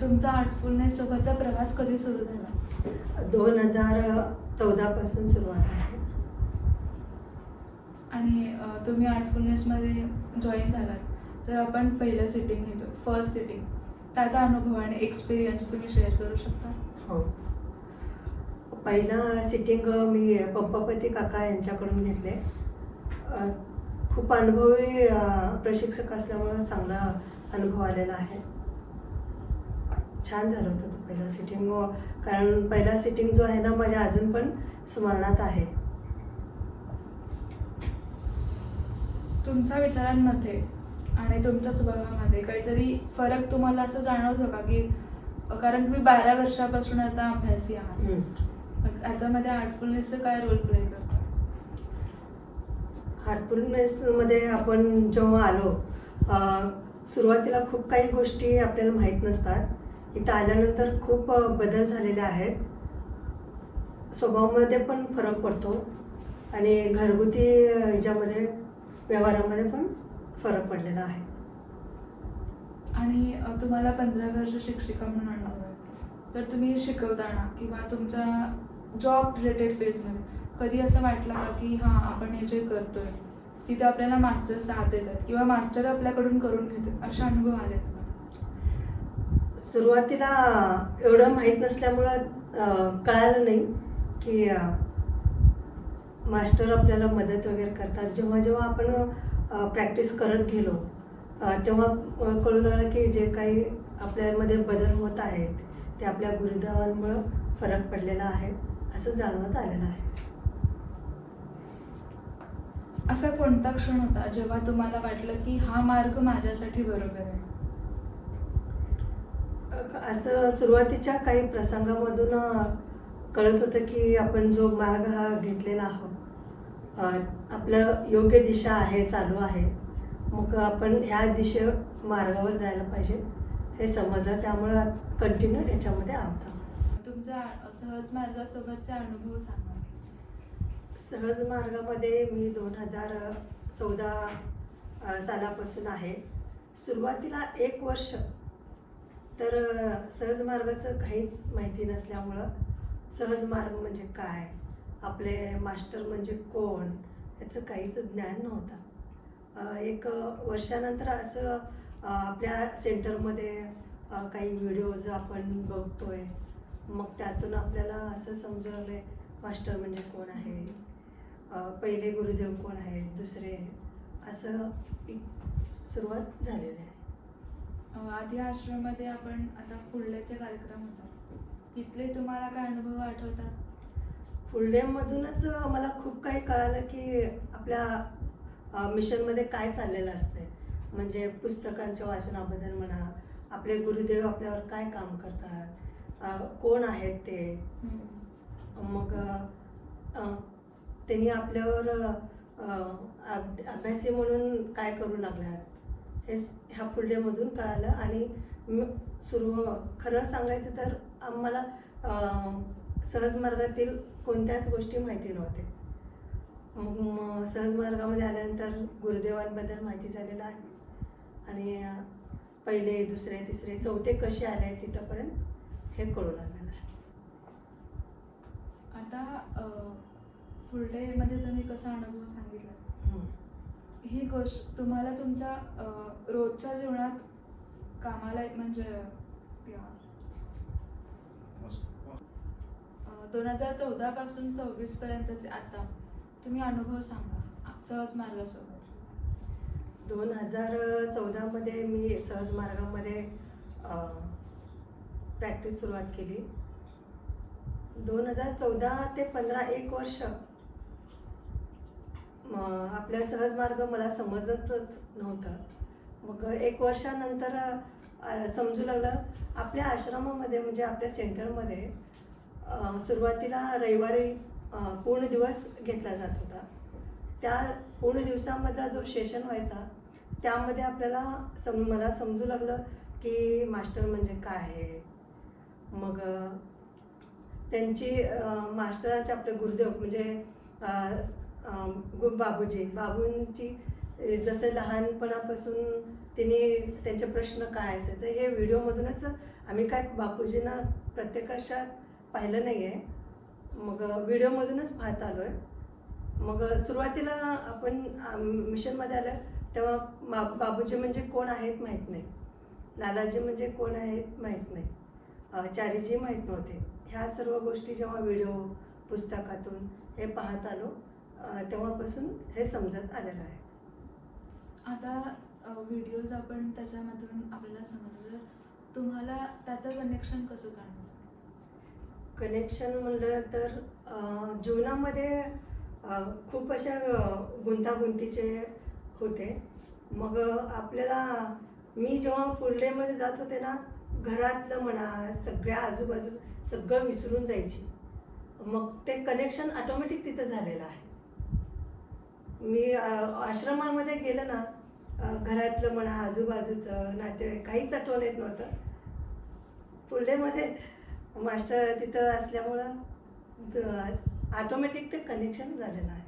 तुमचा आर्टफुलनेस सोबतचा प्रवास कधी सुरू झाला? 2014 पासून सुरुवात आहे. आणि तुम्ही आर्टफुलनेसमध्ये जॉईन झालात तर आपण पहिलं सिटिंग घेतो, फर्स्ट सिटिंग. त्याचा अनुभव आणि एक्सपिरियन्स तुम्ही शेअर करू शकता? हो. पहिला सिटिंग मी पंपापती काका यांच्याकडून घेतले. खूप अनुभवी प्रशिक्षक असल्यामुळं चांगला अनुभव आलेला आहे. छान झालं होतं तो पहिला सिटिंग, कारण पहिला सिटिंग जो आहे ना माझ्या अजून पण स्मरणात आहे. तुमच्या विचारांमध्ये आणि तुमच्या स्वभावामध्ये काहीतरी फरक तुम्हाला असं जाणवतो का? की कारण तुम्ही 12 वर्षापासून आता अभ्यासी आहात, याच्यामध्ये आर्टफुलनेसचं काय रोल प्ले करतो? आर्टफुलनेसमध्ये आपण जेव्हा आलो, सुरुवातीला खूप काही गोष्टी आपल्याला माहीत नसतात. इथं आल्यानंतर खूप बदल झालेले आहेत. स्वभावामध्ये पण फरक पडतो आणि घरगुती ह्याच्यामध्ये व्यवहारामध्ये पण फरक पडलेला आहे. आणि तुम्हाला 15 वर्ष शिक्षिका म्हणून अनुभव आहे, तर तुम्ही शिकवताना किंवा तुमच्या जॉब रिलेटेड फेजमध्ये कधी असं वाटलं का की हां, आपण हे जे करतोय तिथे आपल्याला मास्टर साथ देतात किंवा मास्टर आपल्याकडून करून घेतात, असे अनुभव आलेत का? सुरुवातीला एवढं माहीत नसल्यामुळं कळालं नाही की मास्टर आपल्याला मदत वगैरे करतात. जेव्हा जेव्हा आपण प्रॅक्टिस करत गेलो तेव्हा कळू लागलं की जे काही आपल्यामध्ये बदल होत आहेत ते आपल्या गुरुदेवांमुळं फरक पडलेला आहे, असं जाणवत आलेलं आहे. असा कोणता क्षण होता जेव्हा तुम्हाला वाटलं की हा मार्ग माझ्यासाठी बरोबर आहे? असं सुरुवातीच्या काही प्रसंगामधून कळत होतं की आपण जो मार्ग हा घेतलेला आहोत, आपलं योग्य दिशा आहे, चालू आहे. मग आपण ह्या मार्गावर जायला पाहिजे हे समजलं, त्यामुळं कंटिन्यू याच्यामध्ये आहोत. तुमचा सहज मार्गासोबतचे अनुभव सांगा. सहज मार्गामध्ये मी 2014 सालापासून आहे. सुरुवातीला 1 वर्ष तर सहज मार्गाचं काहीच माहिती नसल्यामुळं सहज मार्ग म्हणजे काय, आपले मास्टर म्हणजे कोण, याचं काहीच ज्ञान नव्हतं. 1 वर्षानंतर असं आपल्या सेंटरमध्ये काही व्हिडिओज आपण बघतोय, मग त्यातून आपल्याला असं समजू लागले मास्टर म्हणजे कोण आहे, पहिले गुरुदेव कोण आहेत, दुसरे, असं एक सुरुवात झालेली आहे. आधी आश्रममध्ये आपण आता फुलडेचे कार्यक्रम होतात, तिथले तुम्हाला काय अनुभव आठवतात? फुलडेमधूनच मला खूप काही कळालं की आपल्या मिशनमध्ये काय चाललेलं असते. म्हणजे पुस्तकांच्या वाचनाबद्दल म्हणा, आपले गुरुदेव आपल्यावर काय काम करतात, कोण आहेत ते, मग त्यांनी आपल्यावर अभ्यासी म्हणून काय करू लागल्यात, हे ह्या फुलडेमधून कळालं. आणि खरं सांगायचं तर आम्हाला सहज मार्गातील कोणत्याच गोष्टी माहिती नव्हते. मग सहज मार्गामध्ये आल्यानंतर गुरुदेवांबद्दल माहिती झालेलं आहे आणि पहिले, दुसरे, तिसरे, चौथे कसे आले तिथंपर्यंत हे कळू लागलेलं आहे. आता फुलडेमध्ये तुम्ही कसा अनुभव सांगितला, ही गोष्ट तुम्हाला तुमच्या रोजच्या जीवनात कामाला म्हणजे 2014 पासून 26 पर्यंतचे आता तुम्ही अनुभव सांगा सहज मार्गासोबत. 2014 मी सहज मार्गामध्ये प्रॅक्टिस सुरुवात केली. 2014 ते 15 1 वर्ष आपल्या सहज मार्ग मला समजतच नव्हतं. मग 1 वर्षानंतर समजू लागलं. आपल्या आश्रमामध्ये म्हणजे आपल्या सेंटरमध्ये सुरुवातीला रविवारी पूर्ण दिवस घेतला जात होता. त्या पूर्ण दिवसामधला जो सेशन व्हायचा त्यामध्ये आपल्याला मला समजू लागलं की मास्टर म्हणजे काय आहे. मग त्यांची मास्टरांचे आपले गुरुदेव म्हणजे बाबूंची जसं लहानपणापासून तिने त्यांचे प्रश्न काय असायचं हे व्हिडिओमधूनच आम्ही काय बापूजींना प्रत्यक्षात पाहिलं नाही आहे, मग व्हिडिओमधूनच पाहत आलो आहे. मग सुरुवातीला आपण मिशनमध्ये आलं तेव्हा बाबूजी म्हणजे कोण आहेत माहीत नाही, लालाजी म्हणजे कोण आहेत माहीत नाही, चारीजी माहीत नव्हते. ह्या सर्व गोष्टी जेव्हा व्हिडिओ पुस्तकातून हे पाहत आलो तेव्हापासून हे समजत आलेलं आहे. आता व्हिडिओज आपण त्याच्यामधून आपल्याला समजलं, तर तुम्हाला त्याचं कनेक्शन कसं जाणवतं? कनेक्शन म्हणलं तर जीवनामध्ये खूप अशा गुंतागुंतीचे होते. मग आपल्याला मी जेव्हा फुलडेमध्ये जात होते ना, घरातलं म्हणा सगळ्या आजूबाजू सगळं विसरून जायची. मग ते कनेक्शन ऑटोमॅटिक तिथं झालेलं आहे. मी आश्रमामध्ये गेलं ना, घरातलं म्हणा आजूबाजूचं नातेवाईक काहीच आठवण येत नव्हतं. फुलडेमध्ये मास्टर तिथं असल्यामुळं ऑटोमॅटिक ते कनेक्शन झालेलं आहे.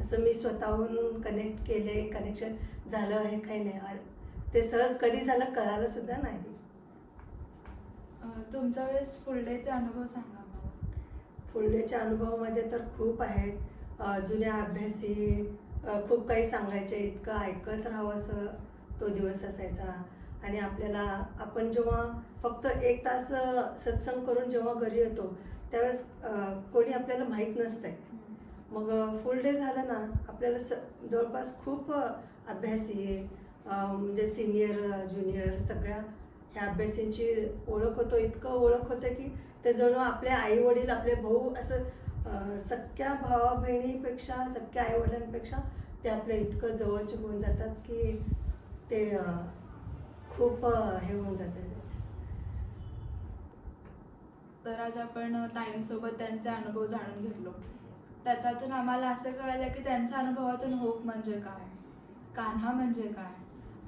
असं मी स्वतःहून कनेक्ट केले, कनेक्शन झालं हे काही नाही. ते सहज कधी झालं कळालं सुद्धा नाही. तुमच्या वेळेस फुल डेचे अनुभव सांगा मला. फुलडेच्या अनुभवामध्ये तर खूप आहेत. जुन्या अभ्यासी खूप काही सांगायचे, इतकं ऐकत राहावं असं तो दिवस असायचा. आणि आपल्याला आपण जेव्हा फक्त 1 तास सत्संग करून जेव्हा घरी येतो त्यावेळेस कोणी आपल्याला माहीत नसतंय. मग फुल डे झालं ना, आपल्याला जवळपास खूप अभ्यासी म्हणजे सिनियर ज्युनियर सगळ्या ह्या अभ्यासींची ओळख होतो. इतकं ओळख होतं की ते जणू आपले आईवडील आपले भाऊ असं सख्या भावा बहिणीपेक्षा सख्या आईवडिलांपेक्षा ते आपल्या इतकं जवळचे होऊन जातात की ते खूप हे होऊन जाते. तर आज आपण ताईंसोबत त्यांचे अनुभव जाणून घेतलो. त्याच्यातून आम्हाला असं कळलं की त्यांच्या अनुभवातून होप म्हणजे काय, कान्हा म्हणजे काय,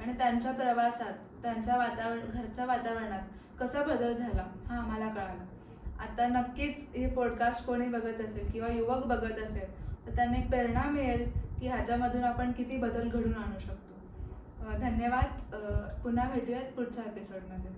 आणि त्यांच्या प्रवासात त्यांच्या घरच्या वातावरणात कसा बदल झाला हा आम्हाला कळाला. आता नक्कीच हे पॉडकास्ट कोणी बघत असेल किंवा युवक बघत असेल तर त्यांना एक प्रेरणा मिळेल की ह्याच्यामधून आपण किती बदल घडून आणू शकतो. धन्यवाद. पुन्हा भेटूयात पुढच्या एपिसोडमध्ये.